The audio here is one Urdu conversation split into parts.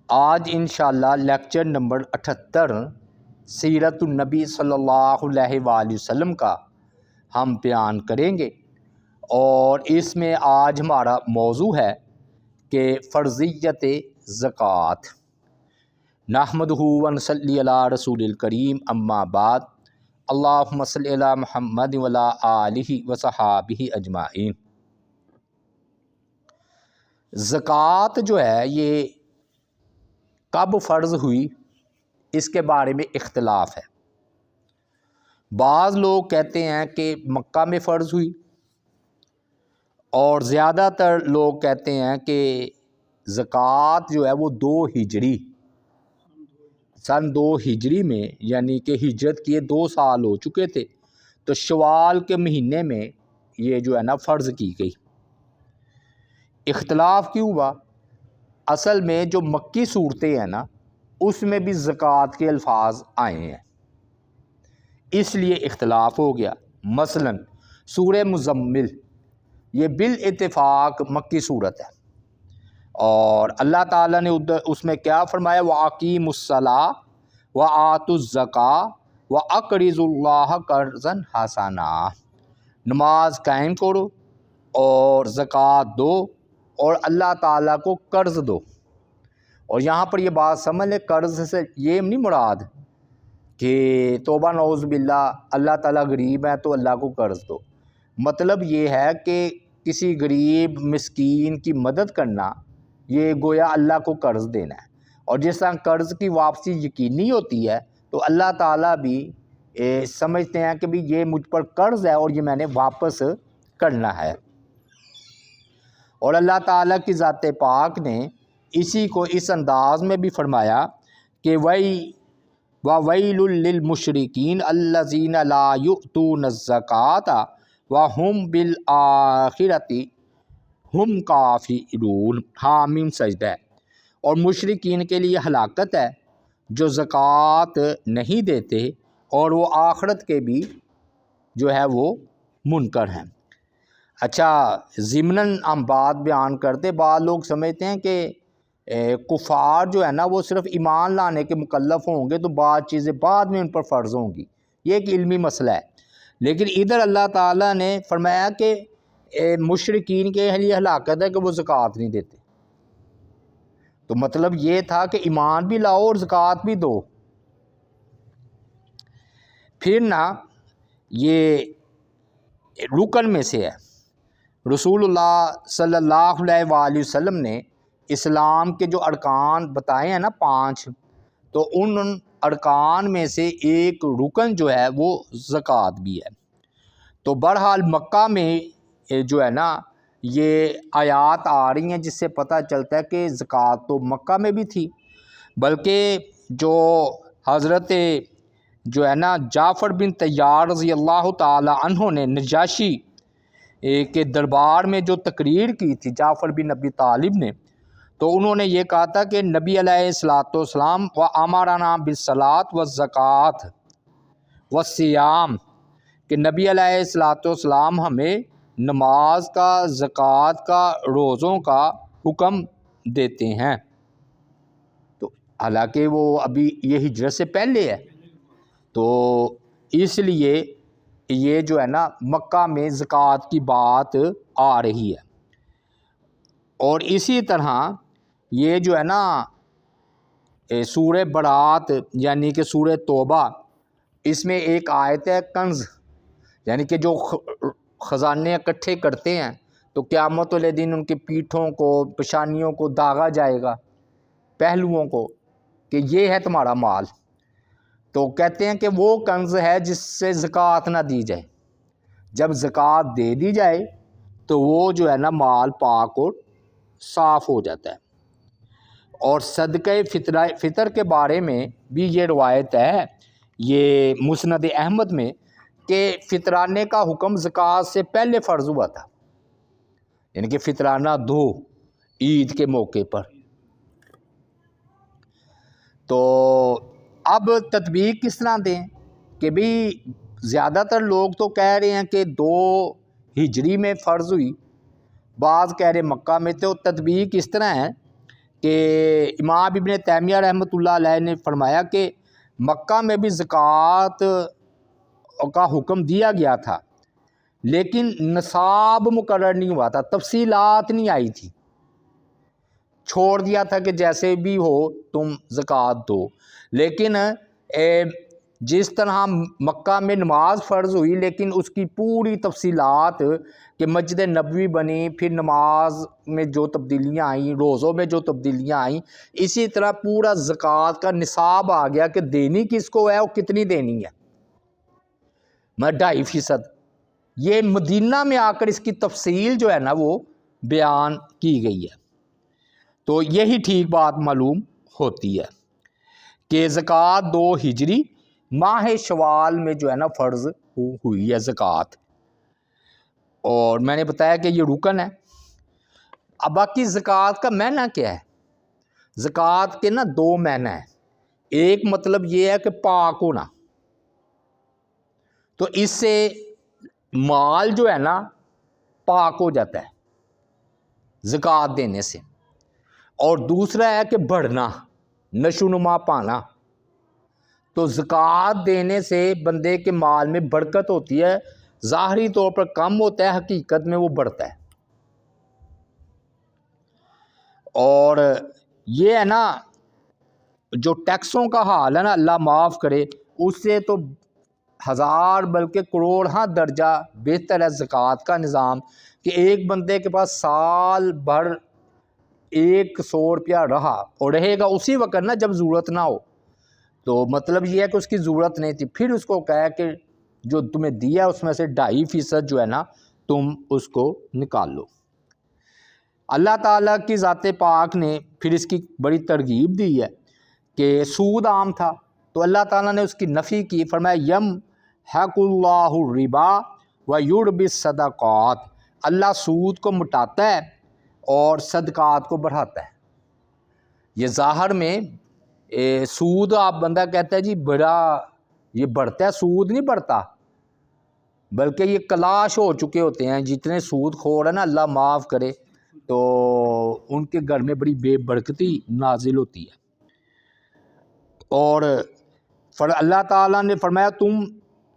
آج انشاءاللہ لیکچر نمبر 78 سیرت النبی صلی اللہ علیہ وآلہ وسلم کا ہم بیان کریں گے، اور اس میں آج ہمارا موضوع ہے کہ فرضیت زکوٰۃ۔ نحمدہ و نصلی علی رسول الکریم، اما بعد، اللہم صلی علی محمد وعلی آلہ وصحابہ اجمعین۔ زکوٰۃ جو ہے یہ کب فرض ہوئی، اس کے بارے میں اختلاف ہے۔ بعض لوگ کہتے ہیں کہ مکہ میں فرض ہوئی، اور زیادہ تر لوگ کہتے ہیں کہ زکوٰۃ جو ہے وہ 2 ہجری سن 2 ہجری میں، یعنی کہ ہجرت کیے 2 سال ہو چکے تھے، تو شوال کے مہینے میں یہ جو ہے نا فرض کی گئی۔ اختلاف کیوں ہوا؟ اصل میں جو مکی صورتیں ہیں نا، اس میں بھی زکوٰۃ کے الفاظ آئے ہیں، اس لیے اختلاف ہو گیا۔ مثلا سورہ مزمل یہ بالاتفاق مکی صورت ہے، اور اللہ تعالیٰ نے اس میں کیا فرمایا؟ وَأَقِیمُوا الصَّلَاةَ وَآتُوا الزَّکَاةَ وَأَقْرِضُوا اللَّهَ قَرْضًا حَسَنًا، نماز قائم کرو اور زکوٰۃ دو اور اللہ تعالیٰ کو قرض دو۔ اور یہاں پر یہ بات سمجھ لیں، قرض سے یہ نہیں مراد کہ توبہ نعوذ باللہ اللہ تعالیٰ غریب ہے تو اللہ کو قرض دو۔ مطلب یہ ہے کہ کسی غریب مسکین کی مدد کرنا، یہ گویا اللہ کو قرض دینا ہے۔ اور جس طرح قرض کی واپسی یقینی ہوتی ہے، تو اللہ تعالیٰ بھی سمجھتے ہیں کہ بھی یہ مجھ پر قرض ہے اور یہ میں نے واپس کرنا ہے۔ اور اللہ تعالیٰ کی ذات پاک نے اسی کو اس انداز میں بھی فرمایا کہ وَوَيْلٌ لِّلْمُشْرِكِينَ الَّذِينَ لَا يُؤْتُونَ الزَّكَاةَ وَهُمْ بِالْآخِرَةِ هُمْ كَافِرُونَ۔ حامیم سجدہ ہے۔ اور مشرکین کے لیے ہلاکت ہے جو زکوٰۃ نہیں دیتے اور وہ آخرت کے بھی جو ہے وہ منکر ہیں۔ اچھا، ضمناً ہم بات بیان کرتے، بعض لوگ سمجھتے ہیں کہ کفار جو ہے نا وہ صرف ایمان لانے کے مکلف ہوں گے تو بعض چیزیں بعد میں ان پر فرض ہوں گی، یہ ایک علمی مسئلہ ہے۔ لیکن ادھر اللہ تعالیٰ نے فرمایا کہ مشرکین کے لیے ہلاکت ہے کہ وہ زکوٰۃ نہیں دیتے، تو مطلب یہ تھا کہ ایمان بھی لاؤ اور زکوٰۃ بھی دو۔ پھر نا یہ رکن میں سے ہے۔ رسول اللہ صلی اللہ علیہ وآلہ وسلم نے اسلام کے جو ارکان بتائے ہیں نا 5، تو ان ارکان میں سے ایک رکن جو ہے وہ زکوٰۃ بھی ہے۔ تو بہرحال مکہ میں جو ہے نا یہ آیات آ رہی ہیں جس سے پتہ چلتا ہے کہ زکوٰۃ تو مکہ میں بھی تھی، بلکہ جو حضرت جو ہے نا جعفر بن طیار رضی اللہ تعالی عنہ نے نجاشی کے دربار میں جو تقریر کی تھی جعفر بن ابی طالب نے، تو انہوں نے یہ کہا تھا کہ نبی علیہ الصلوۃ والسلام وَأَمَرَنَا بِالصَّلَاةِ وَالزَّکَاةِ وَالصِّيَامِ، کہ نبی علیہ الصلوۃ والسلام ہمیں نماز کا، زکوٰۃ کا، روزوں کا حکم دیتے ہیں۔ تو حالانکہ وہ ابھی یہ ہجرت سے پہلے ہے، تو اس لیے یہ جو ہے نا مکہ میں زکوٰۃ کی بات آ رہی ہے۔ اور اسی طرح یہ جو ہے نا سورہ برات یعنی کہ سورہ توبہ، اس میں ایک آیت ہے کنز، یعنی کہ جو خزانے اکٹھے کرتے ہیں تو قیامت والے دن ان کی پیٹھوں کو، پیشانیوں کو داغا جائے گا، پہلوؤں کو، کہ یہ ہے تمہارا مال۔ تو کہتے ہیں کہ وہ کنز ہے جس سے زکوٰۃ نہ دی جائے، جب زکوٰۃ دے دی جائے تو وہ جو ہے نا مال پاک اور صاف ہو جاتا ہے۔ اور صدقہ فطر کے بارے میں بھی یہ روایت ہے، یہ مسند احمد میں، کہ فطرانے کا حکم زکوٰۃ سے پہلے فرض ہوا تھا، یعنی کہ فطرانہ دو عید کے موقع پر۔ تو اب تطبیق کس طرح دیں کہ بھی زیادہ تر لوگ تو کہہ رہے ہیں کہ 2 ہجری میں فرض ہوئی، بعض کہہ رہے مکہ میں، تو تطبیق اس طرح ہے کہ امام ابن تیمیہ رحمۃ اللہ علیہ نے فرمایا کہ مکہ میں بھی زکوٰۃ کا حکم دیا گیا تھا، لیکن نصاب مقرر نہیں ہوا تھا، تفصیلات نہیں آئی تھی، چھوڑ دیا تھا کہ جیسے بھی ہو تم زکوٰۃ دو۔ لیکن جس طرح مکہ میں نماز فرض ہوئی، لیکن اس کی پوری تفصیلات کہ مسجد نبوی بنی، پھر نماز میں جو تبدیلیاں آئیں، روزوں میں جو تبدیلیاں آئیں، اسی طرح پورا زکوٰۃ کا نصاب آ گیا کہ دینی کس کو ہے اور کتنی دینی ہے، 2.5%۔ یہ مدینہ میں آ کر اس کی تفصیل جو ہے نا وہ بیان کی گئی ہے، تو یہی ٹھیک بات معلوم ہوتی ہے کہ زکوٰۃ 2 ہجری ماہ شوال میں جو ہے نا فرض ہوئی ہے زکوٰۃ، اور میں نے بتایا کہ یہ رکن ہے۔ اب باقی زکوٰۃ کا معنی کیا ہے؟ زکوٰۃ کے نا 2 معنی ہیں۔ ایک مطلب یہ ہے کہ پاک ہونا، تو اس سے مال جو ہے نا پاک ہو جاتا ہے زکوٰۃ دینے سے، اور دوسرا ہے کہ بڑھنا، نشو نما پانا، تو زکوٰۃ دینے سے بندے کے مال میں برکت ہوتی ہے، ظاہری طور پر کم ہوتا ہے، حقیقت میں وہ بڑھتا ہے۔ اور یہ ہے نا جو ٹیکسوں کا حال ہے نا، اللہ معاف کرے، اس سے تو 1000 بلکہ کروڑ درجہ بہتر ہے زکوٰۃ کا نظام، کہ ایک بندے کے پاس سال بھر 100 روپیہ رہا، اور رہے گا اسی وقت نا جب ضرورت نہ ہو، تو مطلب یہ ہے کہ اس کی ضرورت نہیں تھی، پھر اس کو کہا کہ جو تمہیں دیا اس میں سے 2.5% جو ہے نا تم اس کو نکال لو۔ اللہ تعالیٰ کی ذات پاک نے پھر اس کی بڑی ترغیب دی ہے کہ سود عام تھا، تو اللہ تعالیٰ نے اس کی نفی کی، فرمایا یمحق اللہ الربا ویربی الصدقات، اللہ سود کو مٹاتا ہے اور صدقات کو بڑھاتا ہے۔ یہ ظاہر میں سود آپ بندہ کہتا ہے جی بڑا یہ بڑھتا ہے، سود نہیں بڑھتا، بلکہ یہ کلاش ہو چکے ہوتے ہیں جتنے سود خور ہیں نا، اللہ معاف کرے، تو ان کے گھر میں بڑی بے برکتی نازل ہوتی ہے۔ اور اللہ تعالیٰ نے فرمایا تم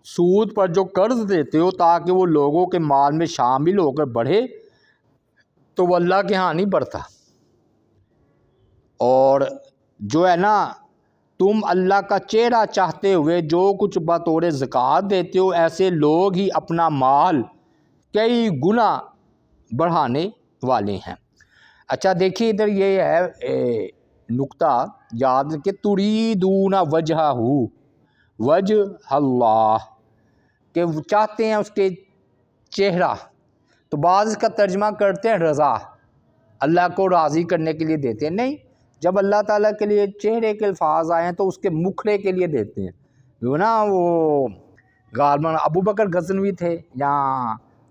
سود پر جو قرض دیتے ہو تاکہ وہ لوگوں کے مال میں شامل ہو کر بڑھے، تو وہ اللہ کے ہاں نہیں بڑھتا۔ اور جو ہے نا تم اللہ کا چہرہ چاہتے ہوئے جو کچھ بطور زکوٰۃ دیتے ہو، ایسے لوگ ہی اپنا مال کئی گنا بڑھانے والے ہیں۔ اچھا دیکھیے ادھر یہ ہے نقطہ یاد کہ تریدون وجہہ، وجہ اللہ، کہ چاہتے ہیں اس کے چہرہ، تو بعض اس کا ترجمہ کرتے ہیں رضا، اللہ کو راضی کرنے کے لیے دیتے ہیں، نہیں، جب اللہ تعالیٰ کے لیے چہرے کے الفاظ آئے ہیں تو اس کے مکھڑے کے لیے دیتے ہیں، جو نا وہ غالباً ابو بکر غزنوی تھے یا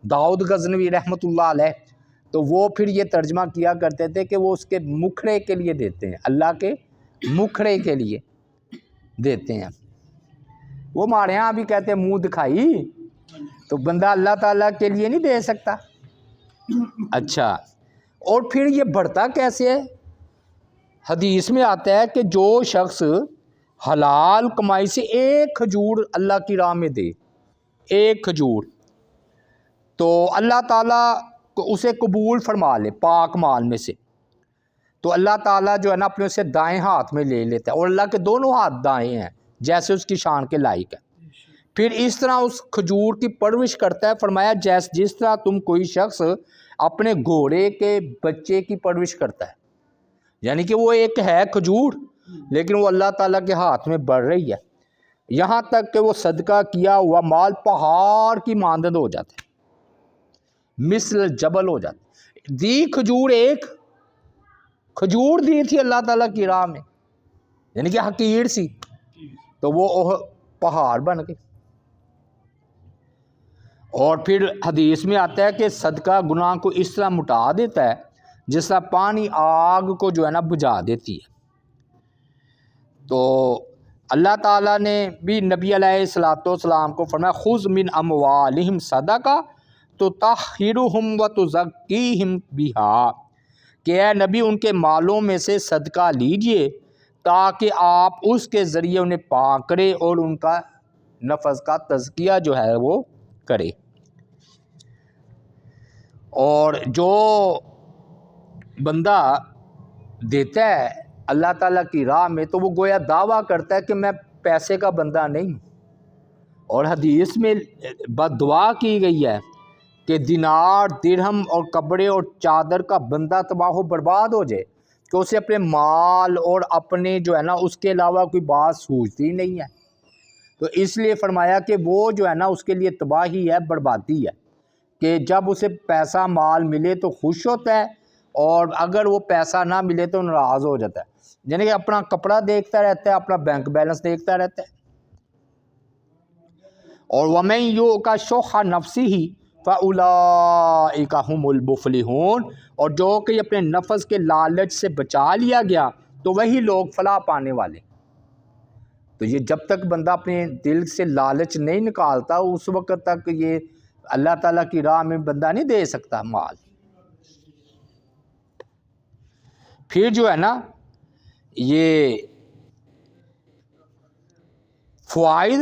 داؤد غزنوی رحمۃ اللہ علیہ، تو وہ پھر یہ ترجمہ کیا کرتے تھے کہ وہ اس کے مکھڑے کے لیے دیتے ہیں، اللہ کے مکھڑے کے لیے دیتے ہیں۔ وہ ہمارے یہاں بھی کہتے ہیں منہ دکھائی، تو بندہ اللہ تعالیٰ کے لیے نہیں دے سکتا۔ اچھا، اور پھر یہ بڑھتا کیسے ہے؟ حدیث میں آتا ہے کہ جو شخص حلال کمائی سے 1 کھجور اللہ کی راہ میں دے، 1 کھجور، تو اللہ تعالیٰ کو اسے قبول فرما لے پاک مال میں سے، تو اللہ تعالیٰ جو ہے نا اپنے اسے دائیں ہاتھ میں لے لیتا ہے، اور اللہ کے دونوں ہاتھ دائیں ہیں جیسے اس کی شان کے لائق ہے، پھر اس طرح اس کھجور کی پرورش کرتا ہے۔ فرمایا جس طرح تم کوئی شخص اپنے گھوڑے کے بچے کی پرورش کرتا ہے، یعنی کہ وہ ایک ہے کھجور لیکن وہ اللہ تعالیٰ کے ہاتھ میں بڑھ رہی ہے، یہاں تک کہ وہ صدقہ کیا ہوا مال پہاڑ کی مانند ہو جاتا ہے، مثل جبل ہو جاتا ہے۔ دی کھجور، 1 کھجور دی تھی اللہ تعالیٰ کی راہ میں، یعنی کہ حقیر سی، تو وہ پہاڑ بن گئی۔ اور پھر حدیث میں آتا ہے کہ صدقہ گناہ کو اس طرح مٹا دیتا ہے جس طرح پانی آگ کو جو ہے نا بجھا دیتی ہے۔ تو اللہ تعالیٰ نے بھی نبی علیہ السلام کو فرمایا خذ من اموالہم صدقہ تطہرہم وتزکیہم بہا، کہ اے نبی ان کے مالوں میں سے صدقہ لیجئے تاکہ آپ اس کے ذریعے انہیں پاک کرے اور ان کا نفس کا تزکیہ جو ہے وہ کرے۔ اور جو بندہ دیتا ہے اللہ تعالیٰ کی راہ میں تو وہ گویا دعویٰ کرتا ہے کہ میں پیسے کا بندہ نہیں ہوں، اور حدیث میں بد دعا کی گئی ہے کہ دینار، درہم اور کپڑے اور چادر کا بندہ تباہ و برباد ہو جائے کہ اسے اپنے مال اور اپنے جو ہے نا اس کے علاوہ کوئی بات سوچتی نہیں ہے۔ تو اس لیے فرمایا کہ وہ جو ہے نا اس کے لیے تباہی ہے، بربادی ہے، کہ جب اسے پیسہ مال ملے تو خوش ہوتا ہے، اور اگر وہ پیسہ نہ ملے تو ناراض ہو جاتا ہے، یعنی کہ اپنا کپڑا دیکھتا رہتا ہے، اپنا بینک بیلنس دیکھتا رہتا ہے۔ اور وَمَن یُؤْقَ شُحَّ نَفْسِهِ فَأُولَٰئِکَ هُمُ الْمُفْلِحُونَ، اور جو کہ اپنے نفس کے لالچ سے بچا لیا گیا تو وہی لوگ فلاح پانے والے۔ تو یہ جب تک بندہ اپنے دل سے لالچ نہیں نکالتا اس وقت تک یہ اللہ تعالیٰ کی راہ میں بندہ نہیں دے سکتا مال۔ پھر جو ہے نا یہ فوائد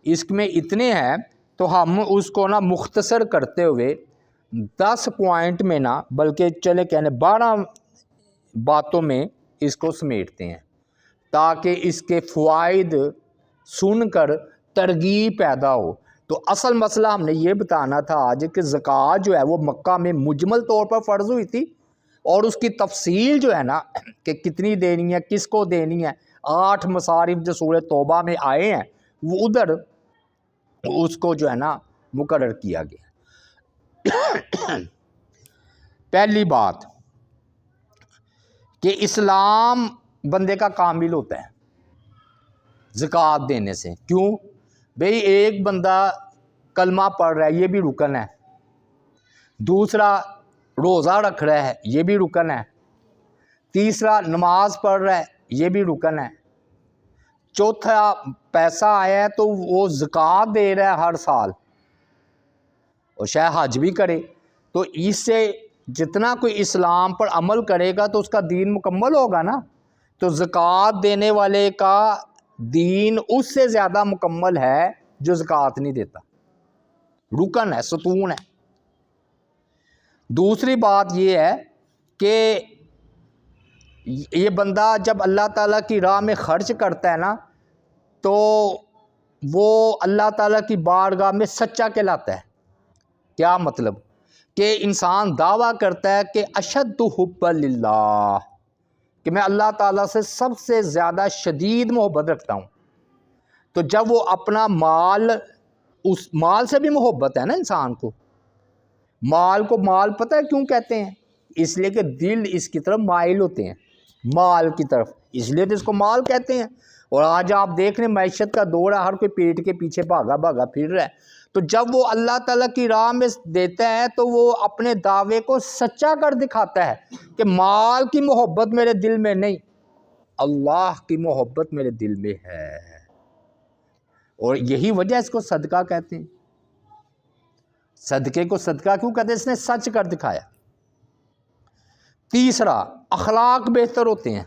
اس میں اتنے ہیں تو ہم اس کو نا مختصر کرتے ہوئے 10 پوائنٹ میں نہ بلکہ چلے کہنے 12 باتوں میں اس کو سمیٹتے ہیں تاکہ اس کے فوائد سن کر ترغیب پیدا ہو۔ تو اصل مسئلہ ہم نے یہ بتانا تھا آج کہ زکوٰۃ جو ہے وہ مکہ میں مجمل طور پر فرض ہوئی تھی، اور اس کی تفصیل جو ہے نا کہ کتنی دینی ہے، کس کو دینی ہے، 8 مصارف جو سورہ توبہ میں آئے ہیں وہ ادھر اس کو جو ہے نا مقرر کیا گیا۔ پہلی بات کہ اسلام بندے کا کامل ہوتا ہے زکوٰۃ دینے سے۔ کیوں؟ بھئی ایک بندہ کلمہ پڑھ رہا ہے، یہ بھی رکن ہے، دوسرا روزہ رکھ رہا ہے، یہ بھی رکن ہے، تیسرا نماز پڑھ رہا ہے، یہ بھی رکن ہے، چوتھا پیسہ آیا ہے تو وہ زکوٰۃ دے رہا ہے ہر سال، اور شاید حج بھی کرے، تو اس سے جتنا کوئی اسلام پر عمل کرے گا تو اس کا دین مکمل ہوگا نا۔ تو زکوٰۃ دینے والے کا دین اس سے زیادہ مکمل ہے جو زکوٰۃ نہیں دیتا، رکن ہے، ستون ہے۔ دوسری بات یہ ہے کہ یہ بندہ جب اللہ تعالیٰ کی راہ میں خرچ کرتا ہے نا تو وہ اللہ تعالیٰ کی بارگاہ میں سچا کہلاتا ہے۔ کیا مطلب؟ کہ انسان دعویٰ کرتا ہے کہ اشد حب للہ، کہ میں اللہ تعالیٰ سے سب سے زیادہ شدید محبت رکھتا ہوں۔ تو جب وہ اپنا مال، اس مال سے بھی محبت ہے نا انسان کو، مال کو مال پتہ ہے کیوں کہتے ہیں؟ اس لیے کہ دل اس کی طرف مائل ہوتے ہیں، مال کی طرف، اس لیے تو اس کو مال کہتے ہیں۔ اور آج آپ دیکھ رہے ہیں معیشت کا دور ہے، ہر کوئی پیٹ کے پیچھے بھاگا پھر رہا ہے۔ تو جب وہ اللہ تعالیٰ کی راہ میں دیتا ہے تو وہ اپنے دعوے کو سچا کر دکھاتا ہے کہ مال کی محبت میرے دل میں نہیں، اللہ کی محبت میرے دل میں ہے۔ اور یہی وجہ اس کو صدقہ کہتے ہیں۔ صدقے کو صدقہ کیوں کہتے ہیں؟ اس نے سچ کر دکھایا۔ تیسرا، اخلاق بہتر ہوتے ہیں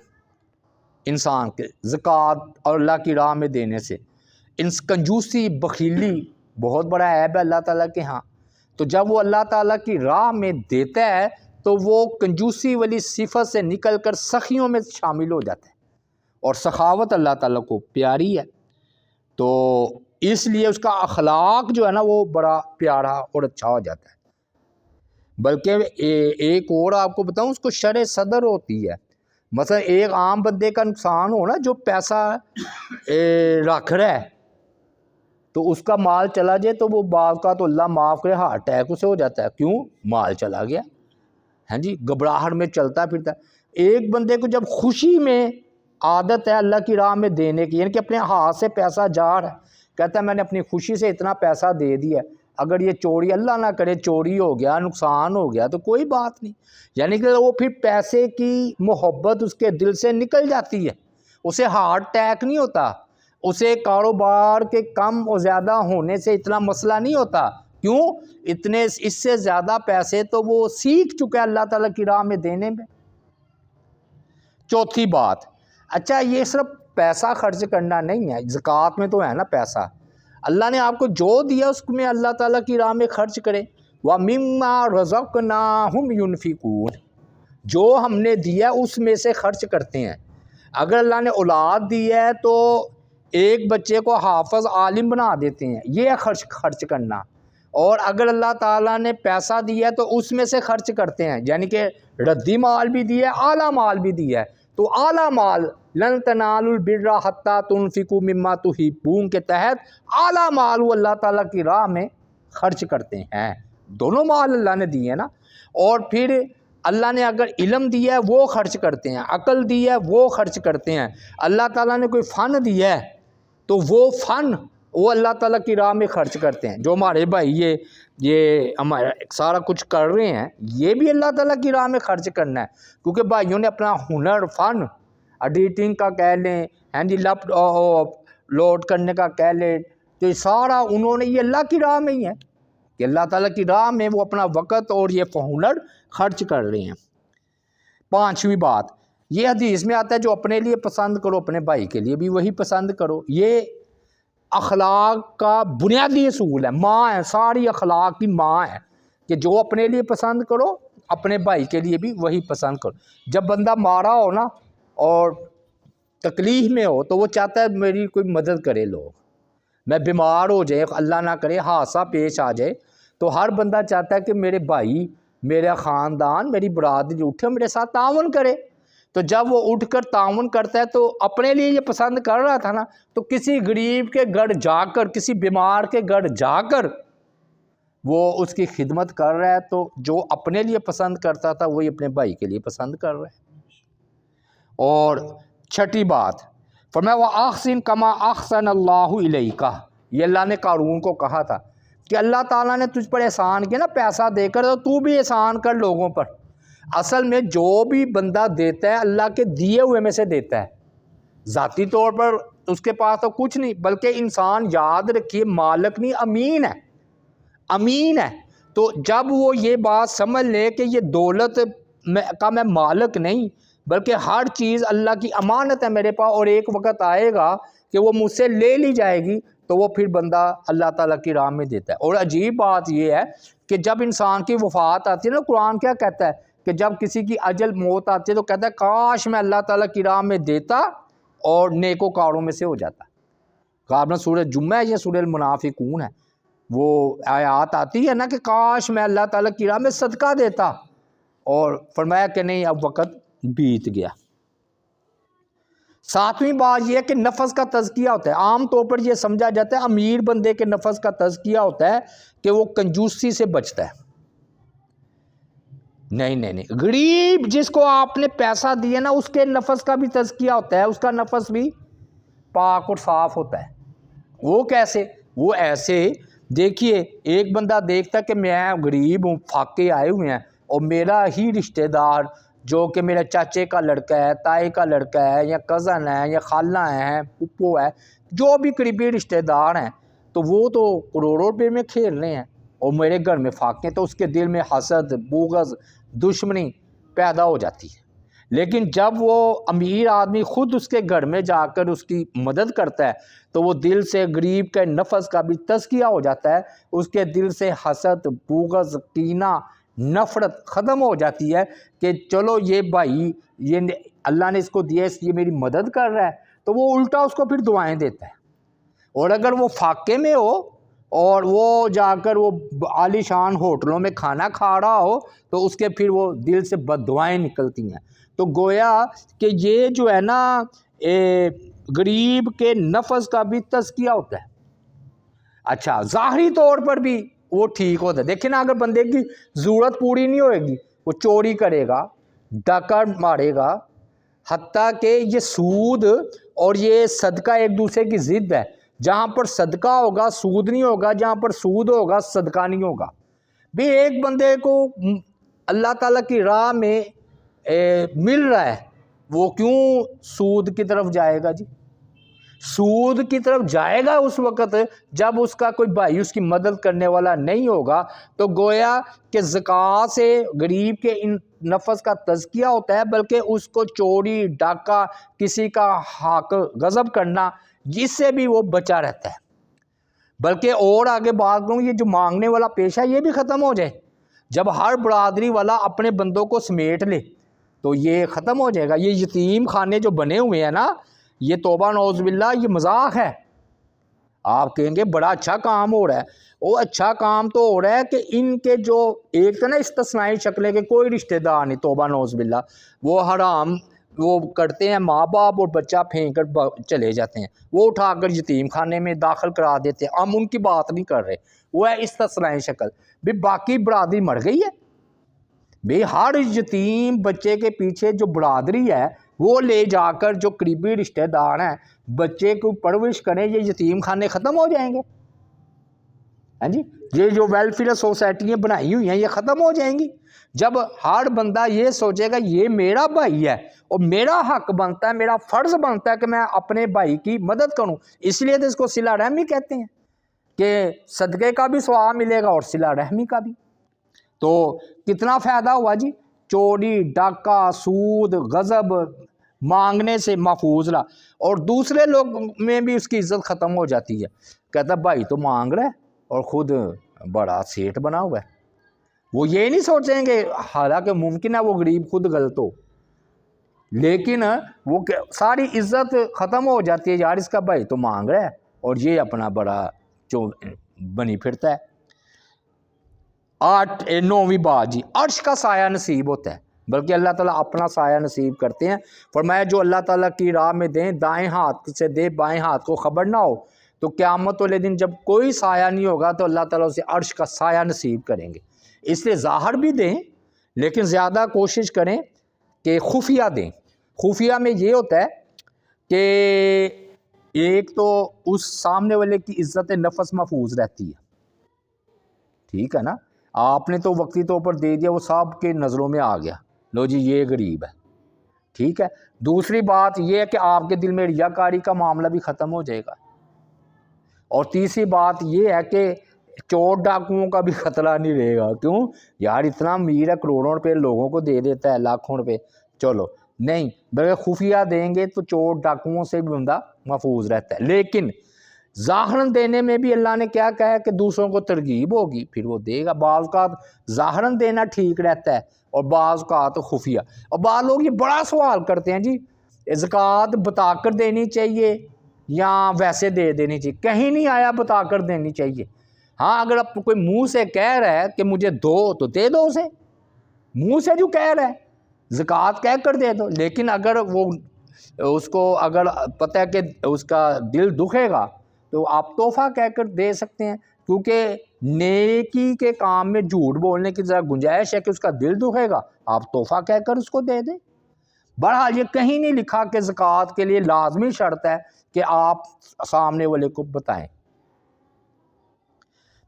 انسان کے زکوٰۃ اور اللہ کی راہ میں دینے سے۔ کنجوسی، بخیلی بہت بڑا عیب ہے اللہ تعالیٰ کے ہاں۔ تو جب وہ اللہ تعالیٰ کی راہ میں دیتا ہے تو وہ کنجوسی والی صفت سے نکل کر سخیوں میں شامل ہو جاتا ہے، اور سخاوت اللہ تعالیٰ کو پیاری ہے، تو اس لیے اس کا اخلاق جو ہے نا وہ بڑا پیارا اور اچھا ہو جاتا ہے۔ بلکہ ایک اور آپ کو بتاؤں، اس کو شرح صدر ہوتی ہے۔ مثلا ایک عام بندے کا نقصان ہو نا جو پیسہ رکھ رہا ہے تو اس کا مال چلا جائے تو وہ بعض کا تو اللہ معاف کرے ہارٹ اٹیک اسے ہو جاتا ہے۔ کیوں؟ مال چلا گیا، ہاں جی، گھبراہٹ میں چلتا پھرتا ہے۔ ایک بندے کو جب خوشی میں عادت ہے اللہ کی راہ میں دینے کی، یعنی کہ اپنے ہاتھ سے پیسہ جا رہا ہے، کہتا ہے میں نے اپنی خوشی سے اتنا پیسہ دے دیا، اگر یہ چوری، اللہ نہ کرے چوری ہو گیا، نقصان ہو گیا تو کوئی بات نہیں، یعنی کہ وہ پھر پیسے کی محبت اس کے دل سے نکل جاتی ہے، اسے ہارٹ اٹیک نہیں ہوتا، اسے کاروبار کے کم اور زیادہ ہونے سے اتنا مسئلہ نہیں ہوتا۔ کیوں؟ اتنے اس سے زیادہ پیسے تو وہ سیکھ چکا ہے اللہ تعالیٰ کی راہ میں دینے میں۔ چوتھی بات، اچھا یہ صرف پیسہ خرچ کرنا نہیں ہے، زکوٰۃ میں تو ہے نا پیسہ، اللہ نے آپ کو جو دیا اس میں اللہ تعالیٰ کی راہ میں خرچ کریں۔ وَمِمَّا رَزَقْنَاهُمْ يُنْفِقُونَ، جو ہم نے دیا اس میں سے خرچ کرتے ہیں۔ اگر اللہ نے اولاد دی ہے تو ایک بچے کو حافظ عالم بنا دیتے ہیں، یہ ہے خرچ کرنا۔ اور اگر اللہ تعالیٰ نے پیسہ دیا ہے تو اس میں سے خرچ کرتے ہیں، یعنی کہ ردی مال بھی دیا ہے، اعلیٰ مال بھی دیا ہے۔ تو اعلیٰ مال لن تنالوا البر حتی تنفقوا مما تحبون کے تحت اعلیٰ مال وہ اللہ تعالیٰ کی راہ میں خرچ کرتے ہیں۔ دونوں مال اللہ نے دیے نا۔ اور پھر اللہ نے اگر علم دیا ہے وہ خرچ کرتے ہیں، عقل دی ہے وہ خرچ کرتے ہیں۔ اللہ تعالیٰ نے کوئی فن دیا ہے تو وہ فن وہ اللہ تعالیٰ کی راہ میں خرچ کرتے ہیں۔ جو ہمارے بھائی یہ ہمارا سارا کچھ کر رہے ہیں، یہ بھی اللہ تعالیٰ کی راہ میں خرچ کرنا ہے، کیونکہ بھائیوں نے اپنا ہنر، فن، ایڈیٹنگ کا کہہ لیں، ہینڈی لیپ لوڈ کرنے کا کہہ لیں، تو یہ سارا انہوں نے یہ اللہ کی راہ میں ہی ہے کہ اللہ تعالیٰ کی راہ میں وہ اپنا وقت اور یہ ہنر خرچ کر رہے ہیں۔ پانچویں بات، یہ حدیث میں آتا ہے جو اپنے لیے پسند کرو اپنے بھائی کے لیے بھی وہی پسند کرو۔ یہ اخلاق کا بنیادی اصول ہے، ماں ہے، ساری اخلاق کی ماں ہے کہ جو اپنے لیے پسند کرو اپنے بھائی کے لیے بھی وہی پسند کرو۔ جب بندہ مارا ہو نا اور تکلیف میں ہو تو وہ چاہتا ہے میری کوئی مدد کرے، لوگ میں بیمار ہو جائے، اللہ نہ کرے حادثہ پیش آ جائے، تو ہر بندہ چاہتا ہے کہ میرے بھائی، میرا خاندان، میری برادری اٹھے میرے ساتھ تعاون کرے۔ تو جب وہ اٹھ کر تعاون کرتا ہے تو اپنے لیے یہ پسند کر رہا تھا نا، تو کسی غریب کے گھر جا کر، کسی بیمار کے گھر جا کر وہ اس کی خدمت کر رہا ہے، تو جو اپنے لیے پسند کرتا تھا وہی اپنے بھائی کے لیے پسند کر رہا ہے۔ اور چھٹی بات فرمایا وَأَحْسِن كَمَا أَحْسَنَ اللَّهُ إِلَيْكَ، یہ اللہ نے قارون کو کہا تھا کہ اللہ تعالیٰ نے تجھ پر احسان کیا نا پیسہ دے کر، تو بھی احسان کر لوگوں پر۔ اصل میں جو بھی بندہ دیتا ہے اللہ کے دیے ہوئے میں سے دیتا ہے، ذاتی طور پر اس کے پاس تو کچھ نہیں، بلکہ انسان یاد رکھیے مالک نہیں امین ہے، امین ہے۔ تو جب وہ یہ بات سمجھ لے کہ یہ دولت کا میں مالک نہیں بلکہ ہر چیز اللہ کی امانت ہے میرے پاس، اور ایک وقت آئے گا کہ وہ مجھ سے لے لی جائے گی، تو وہ پھر بندہ اللہ تعالیٰ کی راہ میں دیتا ہے۔ اور عجیب بات یہ ہے کہ جب انسان کی وفات آتی ہے نا، قرآن کیا کہتا ہے کہ جب کسی کی اجل موت آتی ہے تو کہتا ہے کاش میں اللہ تعالیٰ کی راہ میں دیتا اور نیکوکاروں میں سے ہو جاتا۔ غالباً سورہ جمعہ ہے یا سورہ المنافقون ہے، وہ آیات آتی ہے نا کہ کاش میں اللہ تعالیٰ کی راہ میں صدقہ دیتا، اور فرمایا کہ نہیں اب وقت بیت گیا۔ ساتویں بات یہ ہے کہ نفس کا تزکیہ ہوتا ہے۔ عام طور پر یہ سمجھا جاتا ہے امیر بندے کے نفس کا تزکیہ ہوتا ہے کہ وہ کنجوسی سے بچتا ہے۔ نہیں، غریب جس کو آپ نے پیسہ دیا نا اس کے نفس کا بھی تزکیہ ہوتا ہے، اس کا نفس بھی پاک اور صاف ہوتا ہے۔ وہ کیسے؟ وہ ایسے، دیکھیے ایک بندہ دیکھتا ہے کہ میں غریب ہوں، فاقے آئے ہوئے ہیں، اور میرا ہی رشتہ دار جو کہ میرے چاچے کا لڑکا ہے، تائی کا لڑکا ہے، یا کزن ہے، یا خالہ ہیں، پھپھو ہے، جو بھی قریبی رشتہ دار ہیں، تو وہ تو کروڑوں روپے میں کھیل رہے ہیں اور میرے گھر میں فاقے ہیں، تو اس کے دل میں حسد، بغض، دشمنی پیدا ہو جاتی ہے۔ لیکن جب وہ امیر آدمی خود اس کے گھر میں جا کر اس کی مدد کرتا ہے تو وہ دل سے غریب کے نفس کا بھی تزکیہ ہو جاتا ہے، اس کے دل سے حسد، بغض، کینہ، نفرت ختم ہو جاتی ہے کہ چلو یہ بھائی، یہ اللہ نے اس کو دیا، اس لیے میری مدد کر رہا ہے، تو وہ الٹا اس کو پھر دعائیں دیتا ہے۔ اور اگر وہ فاقے میں ہو اور وہ جا کر وہ عالی شان ہوٹلوں میں کھانا کھا رہا ہو تو اس کے پھر وہ دل سے بد دعائیں نکلتی ہیں۔ تو گویا کہ یہ جو ہے نا غریب کے نفس کا بھی تزکیہ ہوتا ہے۔ اچھا، ظاہری طور پر بھی وہ ٹھیک ہوتا ہے۔ دیکھیں نا، اگر بندے کی ضرورت پوری نہیں ہوئے گی وہ چوری کرے گا، ڈاکہ مارے گا، حتیٰ کہ یہ سود اور یہ صدقہ ایک دوسرے کی ضد ہے۔ جہاں پر صدقہ ہوگا سود نہیں ہوگا، جہاں پر سود ہوگا صدقہ نہیں ہوگا۔ بھی ایک بندے کو اللہ تعالیٰ کی راہ میں مل رہا ہے، وہ کیوں سود کی طرف جائے گا جی؟ سود کی طرف جائے گا اس وقت جب اس کا کوئی بھائی اس کی مدد کرنے والا نہیں ہوگا۔ تو گویا کہ زکوٰۃ سے غریب کے ان نفس کا تزکیہ ہوتا ہے، بلکہ اس کو چوری ڈاکہ کسی کا حق غصب کرنا جس سے بھی وہ بچا رہتا ہے۔ بلکہ اور آگے بات کروں، یہ جو مانگنے والا پیشہ یہ بھی ختم ہو جائے، جب ہر برادری والا اپنے بندوں کو سمیٹ لے تو یہ ختم ہو جائے گا۔ یہ یتیم خانے جو بنے ہوئے ہیں نا، یہ توبہ نعوذ باللہ یہ مذاق ہے۔ آپ کہیں گے بڑا اچھا کام ہو رہا ہے، وہ اچھا کام تو ہو رہا ہے کہ ان کے جو ایک تو نا استثنائی شکلیں کہ کوئی رشتہ دار نہیں، توبہ نعوذ باللہ، وہ حرام وہ کرتے ہیں، ماں باپ اور بچہ پھینک کر چلے جاتے ہیں، وہ اٹھا کر یتیم خانے میں داخل کرا دیتے ہیں۔ ہم ان کی بات نہیں کر رہے، وہ ہے استثنائی شکل۔ بھی باقی برادری مر گئی ہے، بھی ہر یتیم بچے کے پیچھے جو برادری ہے وہ لے جا کر جو قریبی رشتہ دار ہیں بچے کو پرورش کریں، یہ یتیم خانے ختم ہو جائیں گے۔ ہاں جی، یہ جو ویلفیئر سوسائٹیاں بنائی ہوئی ہیں یہ ختم ہو جائیں گی جب ہر بندہ یہ سوچے گا یہ میرا بھائی ہے اور میرا حق بنتا ہے، میرا فرض بنتا ہے کہ میں اپنے بھائی کی مدد کروں۔ اس لیے تو اس کو صلہ رحمی کہتے ہیں کہ صدقے کا بھی ثواب ملے گا اور صلہ رحمی کا بھی۔ تو کتنا فائدہ ہوا جی، چوری ڈاکہ سود غصب مانگنے سے محفوظ رہا، اور دوسرے لوگ میں بھی اس کی عزت ختم ہو جاتی ہے۔ کہتا بھائی تو مانگ رہا ہے اور خود بڑا سیٹ بنا ہوا ہے۔ وہ یہ نہیں سوچیں گے، حالانکہ ممکن ہے وہ غریب خود غلط ہو، لیکن وہ ساری عزت ختم ہو جاتی ہے، یار اس کا بھائی تو مانگ رہا ہے اور یہ اپنا بڑا بنی پھرتا ہے۔ 9ویں بات جی، عرش کا سایہ نصیب ہوتا ہے، بلکہ اللہ تعالیٰ اپنا سایہ نصیب کرتے ہیں۔ فرمایا جو اللہ تعالیٰ کی راہ میں دیں، دائیں ہاتھ سے دے بائیں ہاتھ کو خبر نہ ہو، تو قیامت والے دن جب کوئی سایہ نہیں ہوگا تو اللہ تعالیٰ اسے عرش کا سایہ نصیب کریں گے۔ اس لیے ظاہر بھی دیں، لیکن زیادہ کوشش کریں کہ خفیہ دیں۔ خفیہ میں یہ ہوتا ہے کہ ایک تو اس سامنے والے کی عزت نفس محفوظ رہتی ہے، ٹھیک ہے نا، آپ نے تو وقتی طور پر دے دیا، وہ سب کے نظروں میں آ گیا، لو جی یہ غریب ہے، ٹھیک ہے۔ دوسری بات یہ ہے کہ آپ کے دل میں ریاکاری کا معاملہ بھی ختم ہو جائے گا، اور تیسری بات یہ ہے کہ چور ڈاکوؤں کا بھی خطرہ نہیں رہے گا۔ کیوں؟ یار اتنا امیر ہے، کروڑوں روپے لوگوں کو دے دیتا ہے، لاکھوں روپے، چلو نہیں، بلکہ خفیہ دیں گے تو چور ڈاکوؤں سے بھی بندہ محفوظ رہتا ہے۔ لیکن ظاہراً دینے میں بھی اللہ نے کیا کہا ہے کہ دوسروں کو ترغیب ہوگی، پھر وہ دے گا۔ بعض اوقات ظاہراً دینا ٹھیک رہتا ہے اور بعض اوقات خفیہ۔ اور بعض لوگ یہ بڑا سوال کرتے ہیں جی زکوٰۃ بتا کر دینی چاہیے یا ویسے دے دینی چاہیے؟ کہیں نہیں آیا بتا کر دینی چاہیے۔ ہاں اگر اب کوئی منہ سے کہہ رہا ہے کہ مجھے دو تو دے دو اسے، منہ سے جو کہہ رہا ہے زکوٰۃ کہہ کر دے دو۔ لیکن اگر وہ اس کو اگر پتہ ہے کہ اس کا دل دکھے گا تو آپ تحفہ کہہ کر دے سکتے ہیں، کیونکہ نیکی کے کام میں جھوٹ بولنے کی ذرا گنجائش ہے کہ اس کا دل دکھے گا، آپ تحفہ کہہ کر اس کو دے دیں۔ بہرحال یہ کہیں نہیں لکھا کہ زکوٰۃ کے لیے لازمی شرط ہے کہ آپ سامنے والے کو بتائیں۔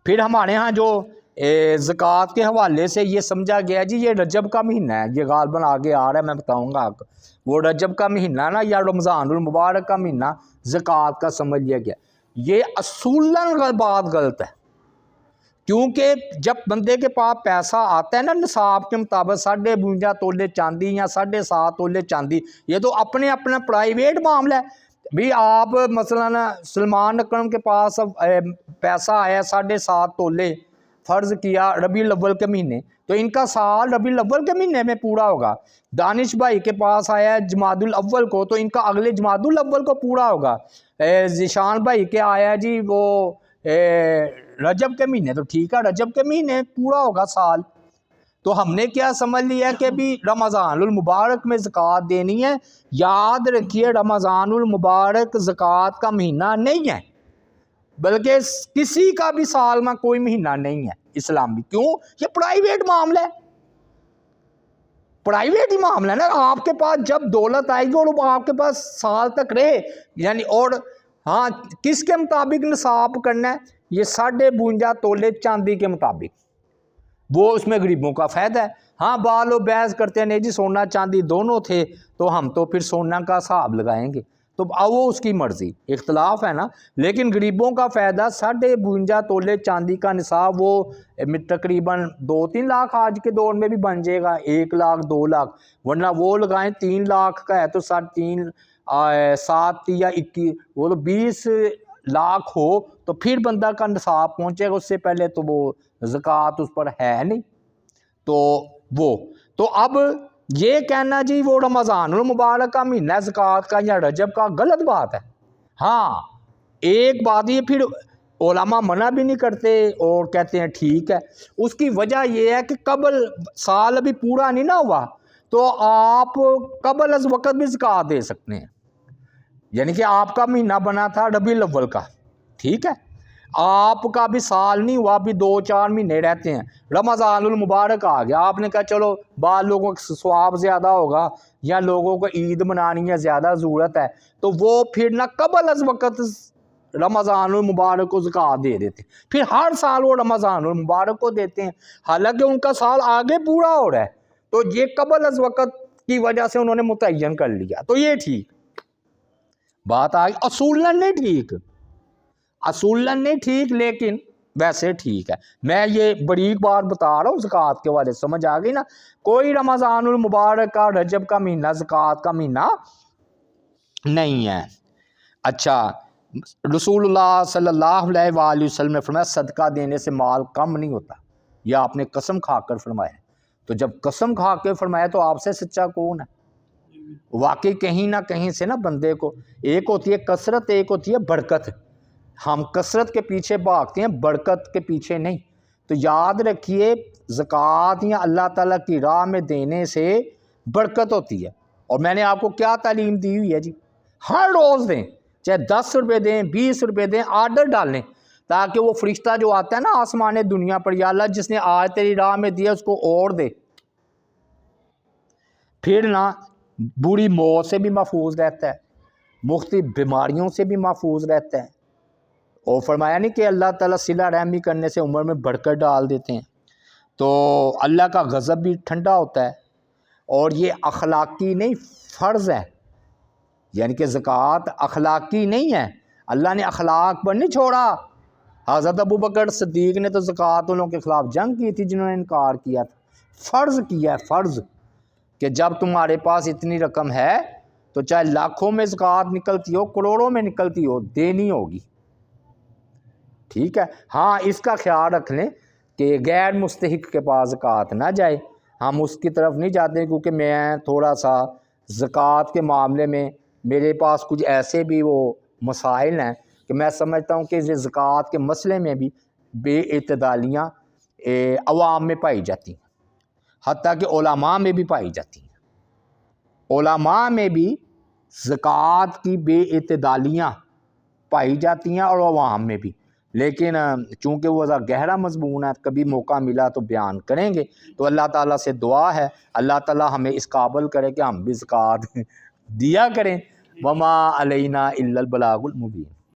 پھر ہمارے ہاں جو زکوٰۃ کے حوالے سے یہ سمجھا گیا جی یہ رجب کا مہینہ ہے، یہ غالباً آگے آ رہا ہے، میں بتاؤں گا آپ کو، وہ رجب کا مہینہ نا یا رمضان المبارک کا مہینہ زکوٰۃ کا سمجھ لیا گیا۔ یہ اصولاً بات غلط ہے، کیونکہ جب بندے کے پاس پیسہ آتا ہے نا نصاب کے مطابق 52.5 تولے چاندی یا 7.5 تولے چاندی، یہ تو اپنے اپنا پرائیویٹ معاملہ ہے۔ بھی آپ مثلاً سلمان اکرم کے پاس پیسہ آیا 7.5 تولے، فرض کیا ربیع الاول کے مہینے، تو ان کا سال ربیع الاول کے مہینے میں پورا ہوگا۔ دانش بھائی کے پاس آیا جمادی الاول کو، تو ان کا اگلے جمادی الاول کو پورا ہوگا۔ ذیشان بھائی کے آیا جی وہ رجب کے مہینے، تو ٹھیک ہے رجب کے مہینے پورا ہوگا سال۔ تو ہم نے کیا سمجھ لیا کہ بھی رمضان المبارک میں زکوٰۃ دینی ہے۔ یاد رکھیے رمضان المبارک زکوٰۃ کا مہینہ نہیں ہے، بلکہ کسی کا بھی سال میں کوئی مہینہ نہیں ہے اسلامی۔ کیوں؟ یہ پرائیویٹ معاملہ ہے، پرائیویٹ ہی معاملہ ہے نا۔ آپ کے پاس جب دولت آئے گی اور آپ کے پاس سال تک رہے، یعنی اور ہاں کس کے مطابق نصاب کرنا ہے؟ یہ 52.5 تولے چاندی کے مطابق، وہ اس میں غریبوں کا فائدہ ہے۔ ہاں بال و بحث کرتے ہیں نہیں جی سونا چاندی دونوں تھے، تو ہم تو پھر سونا کا حساب لگائیں گے، تو اب وہ اس کی مرضی، اختلاف ہے نا۔ لیکن غریبوں کا فائدہ 52.5 تولے چاندی کا نصاب وہ تقریباً 2-3 لاکھ آج کے دور میں بھی بن جائے گا، 1 لاکھ 2 لاکھ، ورنہ وہ لگائیں 3 لاکھ کا ہے تو 3 7 یا 21 وہ تو 20 لاکھ ہو تو پھر بندہ کا نصاب پہنچے گا، اس سے پہلے تو وہ زکوٰۃ اس پر ہے نہیں۔ تو اب یہ کہنا جی وہ رمضان المبارک کا مہینہ زکوٰۃ کا یا رجب کا، غلط بات ہے۔ ہاں ایک بات یہ پھر علماء منع بھی نہیں کرتے اور کہتے ہیں ٹھیک ہے، اس کی وجہ یہ ہے کہ قبل سال ابھی پورا نہیں نہ ہوا تو آپ قبل از وقت بھی زکوٰۃ دے سکتے ہیں، یعنی کہ آپ کا مہینہ بنا تھا ربیع الاول کا، ٹھیک ہے، آپ کا بھی سال نہیں ہوا، بھی 2-4 مہینے رہتے ہیں، رمضان المبارک آ گیا، آپ نے کہا چلو بعض لوگوں کا ثواب زیادہ ہوگا یا لوگوں کو عید منانی ہے زیادہ ضرورت ہے تو وہ پھر نہ قبل از وقت رمضان المبارک کو زکوٰۃ دے دیتے، پھر ہر سال وہ رمضان المبارک کو دیتے ہیں، حالانکہ ان کا سال آگے پورا ہو رہا ہے، تو یہ قبل از وقت کی وجہ سے انہوں نے متعین کر لیا، تو یہ ٹھیک بات آگئی، اصولاً نہیں ٹھیک، اصولاً نہیں ٹھیک، لیکن ویسے ٹھیک ہے۔ میں یہ بریک بات بتا رہا ہوں زکوٰۃ کے والے، سمجھ آ گئی نا؟ کوئی رمضان المبارک کا رجب کا مہینہ زکوٰۃ کا مہینہ نہیں ہے۔ اچھا، رسول اللہ صلی اللہ علیہ وآلہ وسلم نے فرمایا صدقہ دینے سے مال کم نہیں ہوتا، یا آپ نے قسم کھا کر فرمایا، تو جب قسم کھا کے فرمایا تو آپ سے سچا کون ہے؟ واقعی کہیں نہ کہیں سے نا بندے کو، ایک ہوتی ہے کثرت، ایک ہوتی ہے برکت، ہم کثرت کے پیچھے بھاگتے ہیں، برکت کے پیچھے نہیں۔ تو یاد رکھیے زکوٰۃ یا اللہ تعالیٰ کی راہ میں دینے سے برکت ہوتی ہے، اور میں نے آپ کو کیا تعلیم دی ہوئی ہے جی، ہر روز دیں، چاہے 10 روپے دیں، 20 روپے دیں، آرڈر ڈالیں تاکہ وہ فرشتہ جو آتا ہے نا آسمان دنیا پر، یا اللہ جس نے آج تیری راہ میں دیا اس کو اور دے، پھر نہ بری موت سے بھی محفوظ رہتا ہے، مختلف بیماریوں سے بھی محفوظ رہتا ہے، اور فرمایا نہیں کہ اللہ تعالیٰ صلہ رحمی کرنے سے عمر میں برکت ڈال دیتے ہیں، تو اللہ کا غضب بھی ٹھنڈا ہوتا ہے، اور یہ اخلاقی نہیں فرض ہے، یعنی کہ زکوٰۃ اخلاقی نہیں ہے، اللہ نے اخلاق پر نہیں چھوڑا۔ حضرت ابوبکر صدیق نے تو زکوٰۃ والوں کے خلاف جنگ کی تھی جنہوں نے انکار کیا تھا، فرض کیا ہے، فرض کہ جب تمہارے پاس اتنی رقم ہے تو چاہے لاکھوں میں زکوٰۃ نکلتی ہو، کروڑوں میں نکلتی ہو، دینی ہوگی، ٹھیک ہے۔ ہاں اس کا خیال رکھ لیں کہ غیر مستحق کے پاس زکوٰۃ نہ جائے، ہم اس کی طرف نہیں جاتے، کیونکہ میں تھوڑا سا زکوٰۃ کے معاملے میں میرے پاس کچھ ایسے بھی وہ مسائل ہیں کہ میں سمجھتا ہوں کہ یہ زکوٰۃ کے مسئلے میں بھی بے اعتدالیاں عوام میں پائی جاتی ہیں، حتیٰ کہ علماء میں بھی پائی جاتی ہیں، علماء میں بھی زکوٰۃ کی بے اعتدالیاں پائی جاتی ہیں اور عوام میں بھی، لیکن چونکہ وہ گہرا مضمون ہے، کبھی موقع ملا تو بیان کریں گے۔ تو اللہ تعالیٰ سے دعا ہے اللہ تعالیٰ ہمیں اس قابل کرے کہ ہم بھی زکوٰۃ دیا کریں، وما علینا الا البلاغ المبین۔